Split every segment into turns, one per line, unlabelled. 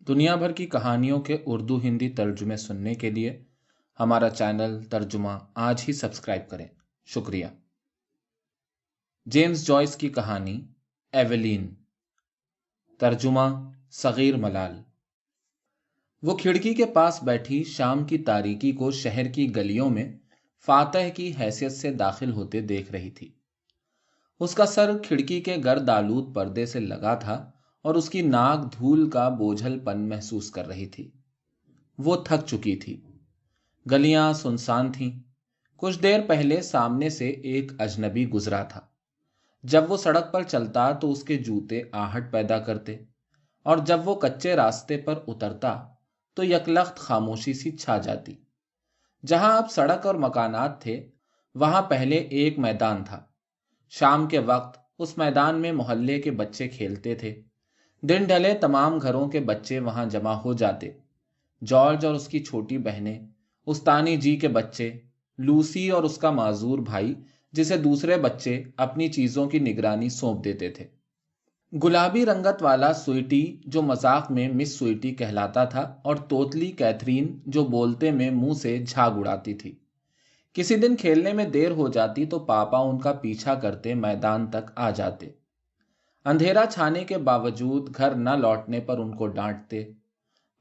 دنیا بھر کی کہانیوں کے اردو ہندی ترجمے سننے کے لیے ہمارا چینل ترجمہ آج ہی سبسکرائب کریں۔ شکریہ۔ جیمز جوائس کی کہانی ایویلین، ترجمہ صغیر ملال۔ وہ کھڑکی کے پاس بیٹھی شام کی تاریکی کو شہر کی گلیوں میں فاتح کی حیثیت سے داخل ہوتے دیکھ رہی تھی۔ اس کا سر کھڑکی کے گرد آلود پردے سے لگا تھا اور اس کی ناک دھول کا بوجھل پن محسوس کر رہی تھی۔ وہ تھک چکی تھی۔ گلیاں سنسان تھیں۔ کچھ دیر پہلے سامنے سے ایک اجنبی گزرا تھا۔ جب وہ سڑک پر چلتا تو اس کے جوتے آہٹ پیدا کرتے، اور جب وہ کچے راستے پر اترتا تو یکلخت خاموشی سی چھا جاتی۔ جہاں اب سڑک اور مکانات تھے وہاں پہلے ایک میدان تھا۔ شام کے وقت اس میدان میں محلے کے بچے کھیلتے تھے۔ دن ڈھلے تمام گھروں کے بچے وہاں جمع ہو جاتے۔ جارج اور اس کی چھوٹی بہنیں، استانی جی کے بچے، لوسی اور اس کا معذور بھائی جسے دوسرے بچے اپنی چیزوں کی نگرانی سونپ دیتے تھے۔ گلابی رنگت والا سویٹی جو مذاق میں مس سویٹی کہلاتا تھا، اور توتلی کیتھرین جو بولتے میں منہ سے جھاگ اڑاتی تھی۔ کسی دن کھیلنے میں دیر ہو جاتی تو پاپا ان کا پیچھا کرتے میدان تک آ جاتے۔ اندھیرا چھانے کے باوجود گھر نہ لوٹنے پر ان کو ڈانٹتے۔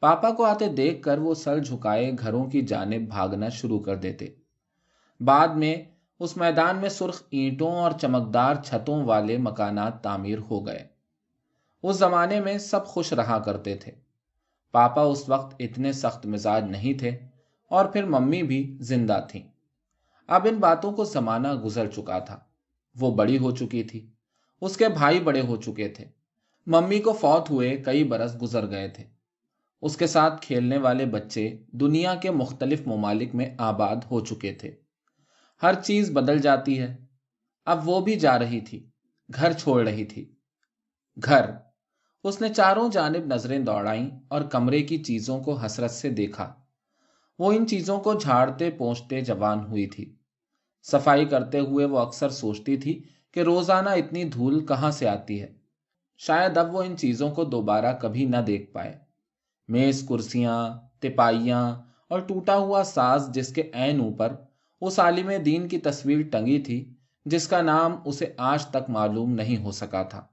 پاپا کو آتے دیکھ کر وہ سر جھکائے گھروں کی جانب بھاگنا شروع کر دیتے۔ بعد میں اس میدان میں سرخ اینٹوں اور چمکدار چھتوں والے مکانات تعمیر ہو گئے۔ اس زمانے میں سب خوش رہا کرتے تھے۔ پاپا اس وقت اتنے سخت مزاج نہیں تھے، اور پھر ممی بھی زندہ تھیں۔ اب ان باتوں کو زمانہ گزر چکا تھا۔ وہ بڑی ہو چکی تھی، اس کے بھائی بڑے ہو چکے تھے، ممی کو فوت ہوئے کئی برس گزر گئے تھے۔ اس کے ساتھ کھیلنے والے بچے دنیا کے مختلف ممالک میں آباد ہو چکے تھے۔ ہر چیز بدل جاتی ہے۔ اب وہ بھی جا رہی تھی، گھر چھوڑ رہی تھی۔ گھر۔ اس نے چاروں جانب نظریں دوڑائیں اور کمرے کی چیزوں کو حسرت سے دیکھا۔ وہ ان چیزوں کو جھاڑتے پونچھتے جوان ہوئی تھی۔ صفائی کرتے ہوئے وہ اکثر سوچتی تھی کہ روزانہ اتنی دھول کہاں سے آتی ہے۔ شاید اب وہ ان چیزوں کو دوبارہ کبھی نہ دیکھ پائے۔ میز، کرسیاں، تپائیاں اور ٹوٹا ہوا ساز جس کے عین اوپر اس عالم دین کی تصویر ٹنگی تھی جس کا نام اسے آج تک معلوم نہیں ہو سکا تھا۔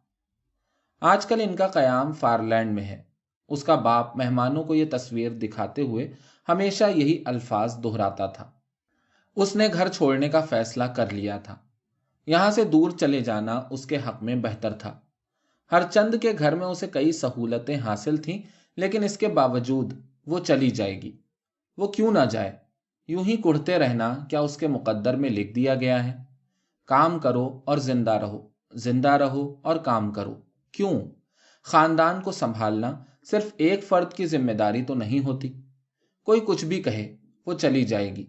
آج کل ان کا قیام فارلینڈ میں ہے۔ اس کا باپ مہمانوں کو یہ تصویر دکھاتے ہوئے ہمیشہ یہی الفاظ دہراتا تھا۔ اس نے گھر چھوڑنے کا فیصلہ کر لیا تھا۔ یہاں سے دور چلے جانا اس کے حق میں بہتر تھا۔ ہر چند کے گھر میں اسے کئی سہولتیں حاصل تھیں، لیکن اس کے باوجود وہ چلی جائے گی۔ وہ کیوں نہ جائے؟ یوں ہی کڑھتے رہنا کیا اس کے مقدر میں لکھ دیا گیا ہے؟ کام کرو اور زندہ رہو، زندہ رہو اور کام کرو۔ کیوں؟ خاندان کو سنبھالنا صرف ایک فرد کی ذمہ داری تو نہیں ہوتی۔ کوئی کچھ بھی کہے، وہ چلی جائے گی۔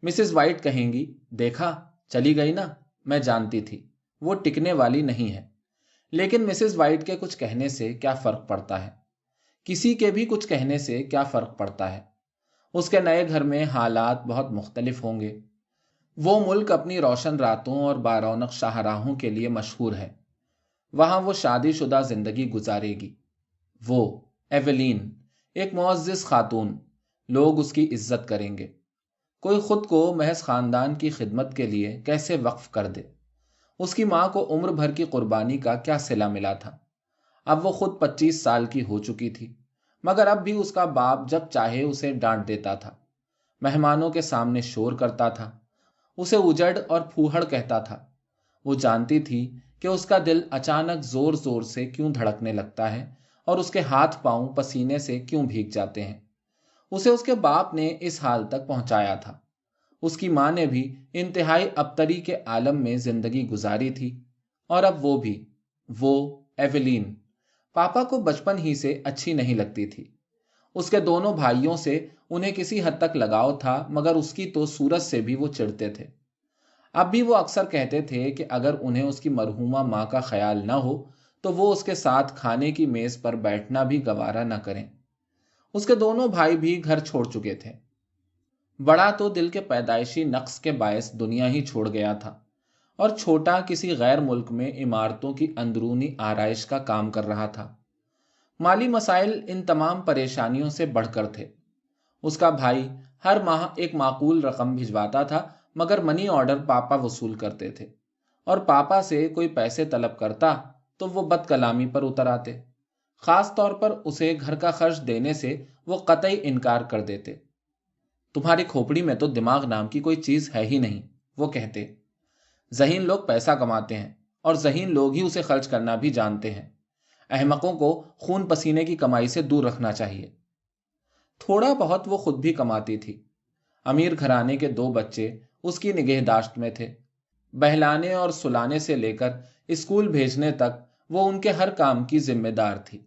مسز وائٹ کہیں گی، دیکھا چلی گئی نا، میں جانتی تھی وہ ٹکنے والی نہیں ہے۔ لیکن مسز وائٹ کے کچھ کہنے سے کیا فرق پڑتا ہے؟ کسی کے بھی کچھ کہنے سے کیا فرق پڑتا ہے؟ اس کے نئے گھر میں حالات بہت مختلف ہوں گے۔ وہ ملک اپنی روشن راتوں اور بارونق شاہراہوں کے لیے مشہور ہے۔ وہاں وہ شادی شدہ زندگی گزارے گی۔ وہ ایویلین، ایک معزز خاتون، لوگ اس کی عزت کریں گے۔ کوئی خود کو محض خاندان کی خدمت کے لیے کیسے وقف کر دے؟ اس کی ماں کو عمر بھر کی قربانی کا کیا صلہ ملا تھا؟ اب وہ خود 25 سال کی ہو چکی تھی، مگر اب بھی اس کا باپ جب چاہے اسے ڈانٹ دیتا تھا، مہمانوں کے سامنے شور کرتا تھا، اسے اجڑ اور پھوہڑ کہتا تھا۔ وہ جانتی تھی کہ اس کا دل اچانک زور زور سے کیوں دھڑکنے لگتا ہے اور اس کے ہاتھ پاؤں پسینے سے کیوں بھیگ جاتے ہیں۔ اسے اس کے باپ نے اس حال تک پہنچایا تھا۔ اس کی ماں نے بھی انتہائی ابتری کے عالم میں زندگی گزاری تھی، اور اب وہ بھی، وہ ایویلین پاپا کو بچپن ہی سے اچھی نہیں لگتی تھی۔ اس کے دونوں بھائیوں سے انہیں کسی حد تک لگاؤ تھا، مگر اس کی تو صورت سے بھی وہ چڑھتے تھے۔ اب بھی وہ اکثر کہتے تھے کہ اگر انہیں اس کی مرحومہ ماں کا خیال نہ ہو تو وہ اس کے ساتھ کھانے کی میز پر بیٹھنا بھی گوارا نہ کریں۔ اس کے دونوں بھائی بھی گھر چھوڑ چکے تھے۔ بڑا تو دل کے پیدائشی نقص کے باعث دنیا ہی چھوڑ گیا تھا، اور چھوٹا کسی غیر ملک میں عمارتوں کی اندرونی آرائش کا کام کر رہا تھا۔ مالی مسائل ان تمام پریشانیوں سے بڑھ کر تھے۔ اس کا بھائی ہر ماہ ایک معقول رقم بھجواتا تھا، مگر منی آرڈر پاپا وصول کرتے تھے، اور پاپا سے کوئی پیسے طلب کرتا تو وہ بد کلامی پر اتر آتے۔ خاص طور پر اسے گھر کا خرچ دینے سے وہ قطعی انکار کر دیتے۔ تمہاری کھوپڑی میں تو دماغ نام کی کوئی چیز ہے ہی نہیں، وہ کہتے۔ ذہین لوگ پیسہ کماتے ہیں اور ذہین لوگ ہی اسے خرچ کرنا بھی جانتے ہیں۔ احمقوں کو خون پسینے کی کمائی سے دور رکھنا چاہیے۔ تھوڑا بہت وہ خود بھی کماتی تھی۔ امیر گھرانے کے 2 بچے اس کی نگہداشت میں تھے۔ بہلانے اور سلانے سے لے کر اسکول بھیجنے تک وہ ان کے ہر کام کی ذمہ دار تھی،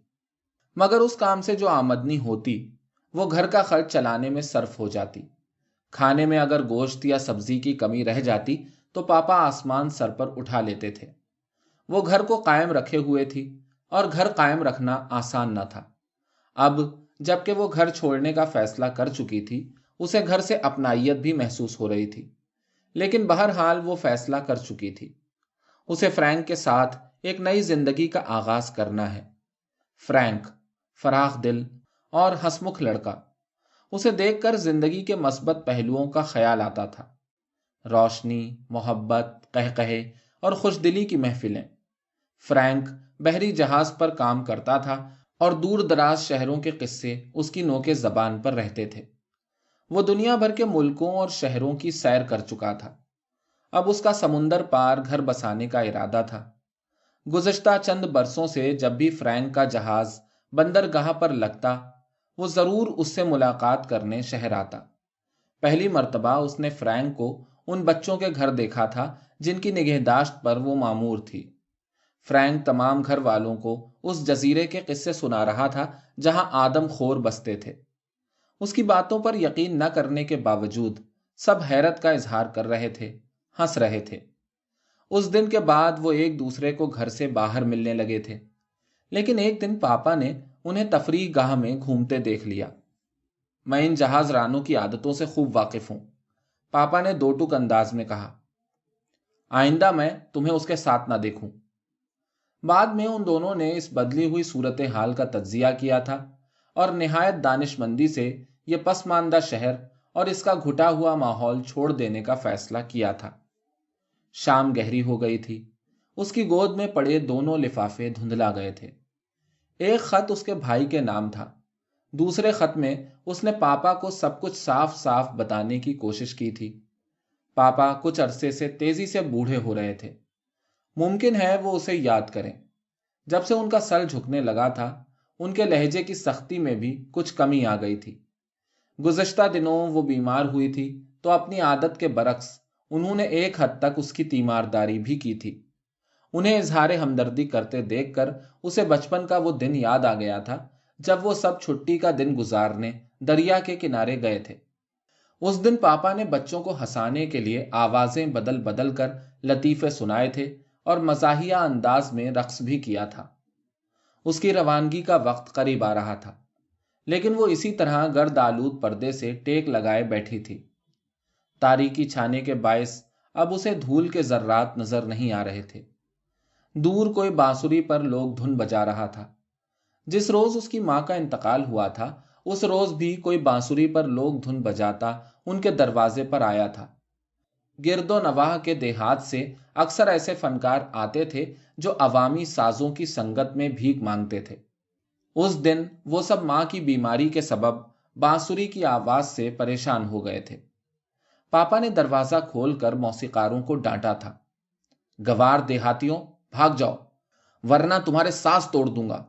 مگر اس کام سے جو آمدنی ہوتی وہ گھر کا خرچ چلانے میں صرف ہو جاتی۔ کھانے میں اگر گوشت یا سبزی کی کمی رہ جاتی تو پاپا آسمان سر پر اٹھا لیتے تھے۔ وہ گھر کو قائم رکھے ہوئے تھی، اور گھر قائم رکھنا آسان نہ تھا۔ اب جب کہ وہ گھر چھوڑنے کا فیصلہ کر چکی تھی، اسے گھر سے اپنائیت بھی محسوس ہو رہی تھی، لیکن بہرحال وہ فیصلہ کر چکی تھی۔ اسے فرینک کے ساتھ ایک نئی زندگی کا آغاز کرنا ہے۔ فرینک فراخ دل اور ہنسمکھ لڑکا، اسے دیکھ کر زندگی کے مثبت پہلوؤں کا خیال آتا تھا۔ روشنی، محبت، قہقہے اور خوش دلی کی محفلیں۔ فرینک بحری جہاز پر کام کرتا تھا اور دور دراز شہروں کے قصے اس کی نوک زبان پر رہتے تھے۔ وہ دنیا بھر کے ملکوں اور شہروں کی سیر کر چکا تھا۔ اب اس کا سمندر پار گھر بسانے کا ارادہ تھا۔ گزشتہ چند برسوں سے جب بھی فرینک کا جہاز بندرگاہ پر لگتا، وہ ضرور اس سے ملاقات کرنے شہر آتا۔ پہلی مرتبہ اس نے فرینک کو ان بچوں کے گھر دیکھا تھا جن کی نگہداشت پر وہ مامور تھی۔ فرینک تمام گھر والوں کو اس جزیرے کے قصے سنا رہا تھا جہاں آدم خور بستے تھے۔ اس کی باتوں پر یقین نہ کرنے کے باوجود سب حیرت کا اظہار کر رہے تھے، ہنس رہے تھے۔ اس دن کے بعد وہ ایک دوسرے کو گھر سے باہر ملنے لگے تھے، لیکن ایک دن پاپا نے انہیں تفریح گاہ میں گھومتے دیکھ لیا۔ میں ان جہاز رانوں کی عادتوں سے خوب واقف ہوں، پاپا نے 2 ٹوک انداز میں کہا۔ آئندہ میں تمہیں اس کے ساتھ نہ دیکھوں۔ بعد میں ان دونوں نے اس بدلی ہوئی صورتحال کا تجزیہ کیا تھا اور نہایت دانشمندی سے یہ پسماندہ شہر اور اس کا گھٹا ہوا ماحول چھوڑ دینے کا فیصلہ کیا تھا۔ شام گہری ہو گئی تھی۔ اس کی گود میں پڑے دونوں لفافے دھندلا گئے تھے۔ ایک خط اس کے بھائی کے نام تھا، دوسرے خط میں اس نے پاپا کو سب کچھ صاف صاف بتانے کی کوشش کی تھی۔ پاپا کچھ عرصے سے تیزی سے بوڑھے ہو رہے تھے۔ ممکن ہے وہ اسے یاد کریں۔ جب سے ان کا سر جھکنے لگا تھا، ان کے لہجے کی سختی میں بھی کچھ کمی آ گئی تھی۔ گزشتہ دنوں وہ بیمار ہوئی تھی تو اپنی عادت کے برعکس انہوں نے ایک حد تک اس کی تیمارداری بھی کی تھی۔ انہیں اظہار ہمدردی کرتے دیکھ کر اسے بچپن کا وہ دن یاد آ گیا تھا جب وہ سب چھٹی کا دن گزارنے دریا کے کنارے گئے تھے۔ اس دن پاپا نے بچوں کو ہنسانے کے لیے آوازیں بدل بدل کر لطیفے سنائے تھے اور مزاحیہ انداز میں رقص بھی کیا تھا۔ اس کی روانگی کا وقت قریب آ رہا تھا، لیکن وہ اسی طرح گرد آلود پردے سے ٹیک لگائے بیٹھی تھی۔ تاریکی چھانے کے باعث اب اسے دھول کے ذرات نظر نہیں آ رہے تھے۔ دور کوئی بانسری پر لوگ دھن بجا رہا تھا۔ جس روز اس کی ماں کا انتقال ہوا تھا، اس روز بھی کوئی بانسری پر لوگ دھن بجاتا ان کے دروازے پر آیا تھا۔ گرد و نواح کے دیہات سے اکثر ایسے فنکار آتے تھے جو عوامی سازوں کی سنگت میں بھیک مانگتے تھے۔ اس دن وہ سب ماں کی بیماری کے سبب بانسری کی آواز سے پریشان ہو گئے تھے۔ پاپا نے دروازہ کھول کر موسیقاروں کو ڈانٹا تھا۔ گوار دیہاتیوں، بھاگ جاؤ ورنہ تمہارے سانس توڑ دوں گا۔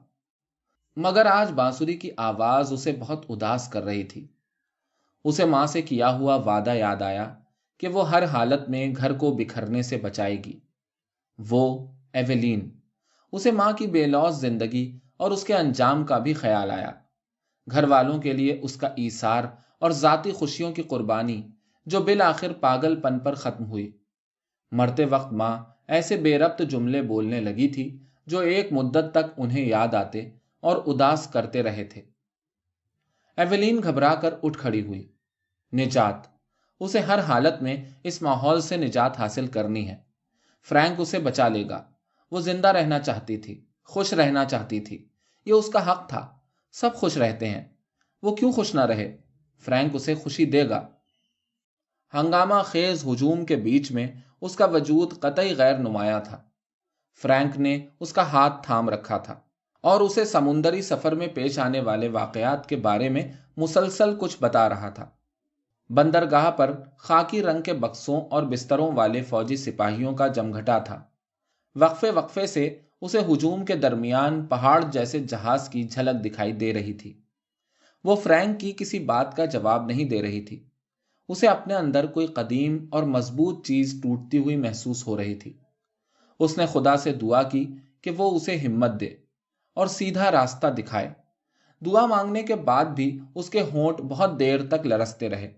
مگر آج بانسری کی آواز اسے بہت اداس کر رہی تھی۔ اسے ماں سے کیا ہوا وعدہ یاد آیا کہ وہ ہر حالت میں گھر کو بکھرنے سے بچائے گی۔ وہ ایویلین، اسے ماں کی بے لوث زندگی اور اس کے انجام کا بھی خیال آیا۔ گھر والوں کے لیے اس کا ایثار اور ذاتی خوشیوں کی قربانی جو بالآخر پاگل پن پر ختم ہوئی۔ مرتے وقت ماں ایسے بے ربط جملے بولنے لگی تھی جو ایک مدت تک انہیں یاد آتے اور اداس کرتے رہے تھے۔ ایویلین گھبرا کر اٹھ کھڑی ہوئی۔ نجات، اسے ہر حالت میں اس ماحول سے نجات حاصل کرنی ہے۔ فرینک اسے بچا لے گا۔ وہ زندہ رہنا چاہتی تھی، خوش رہنا چاہتی تھی، یہ اس کا حق تھا، سب خوش رہتے ہیں، وہ کیوں خوش نہ رہے؟ فرینک اسے خوشی دے گا۔ ہنگامہ خیز ہجوم کے بیچ میں اس کا وجود قطعی غیر نمایاں تھا۔ فرینک نے اس کا ہاتھ تھام رکھا تھا اور اسے سمندری سفر میں پیش آنے والے واقعات کے بارے میں مسلسل کچھ بتا رہا تھا۔ بندرگاہ پر خاکی رنگ کے بکسوں اور بستروں والے فوجی سپاہیوں کا جمگھٹا تھا۔ وقفے وقفے سے اسے ہجوم کے درمیان پہاڑ جیسے جہاز کی جھلک دکھائی دے رہی تھی۔ وہ فرینک کی کسی بات کا جواب نہیں دے رہی تھی۔ اسے اپنے اندر کوئی قدیم اور مضبوط چیز ٹوٹتی ہوئی محسوس ہو رہی تھی۔ اس نے خدا سے دعا کی کہ وہ اسے ہمت دے اور سیدھا راستہ دکھائے۔ دعا مانگنے کے بعد بھی اس کے ہونٹ بہت دیر تک لرزتے رہے۔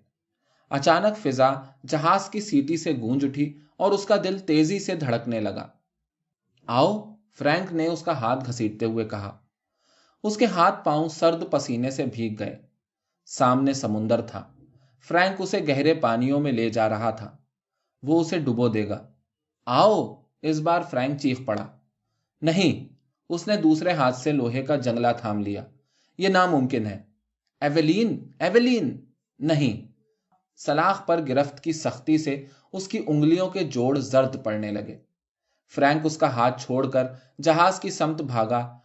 اچانک فضا جہاز کی سیٹی سے گونج اٹھی اور اس کا دل تیزی سے دھڑکنے لگا۔ آؤ، فرینک نے اس کا ہاتھ گھسیٹتے ہوئے کہا۔ اس کے ہاتھ پاؤں سرد پسینے سے بھیگ گئے۔ سامنے سمندر تھا۔ فرینک اسے گہرے پانیوں میں لے جا رہا تھا۔ وہ اسے ڈبو دے گا۔ آؤ، اس بار فرینک چیخ پڑا۔ نہیں، اس نے دوسرے ہاتھ سے لوہے کا جنگلہ تھام لیا۔ یہ ناممکن ہے۔ ایویلین، ایویلین! نہیں۔ سلاخ پر گرفت کی سختی سے اس کی انگلیوں کے جوڑ زرد پڑنے لگے۔ فرینک اس کا ہاتھ چھوڑ کر جہاز کی سمت بھاگا،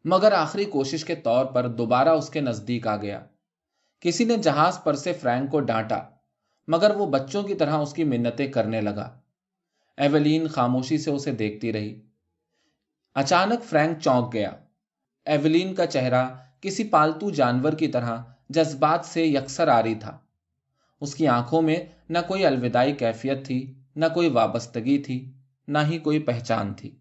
مگر آخری کوشش کے طور پر دوبارہ اس کے نزدیک آ گیا۔ کسی نے جہاز پر سے فرینک کو ڈانٹا، مگر وہ بچوں کی طرح اس کی منتیں کرنے لگا۔ ایویلین خاموشی سے اسے دیکھتی رہی۔ اچانک فرینک چونک گیا۔ ایویلین کا چہرہ کسی پالتو جانور کی طرح جذبات سے یکسر آری تھا۔ اس کی آنکھوں میں نہ کوئی الوداعی کیفیت تھی، نہ کوئی وابستگی تھی، نہ ہی کوئی پہچان تھی۔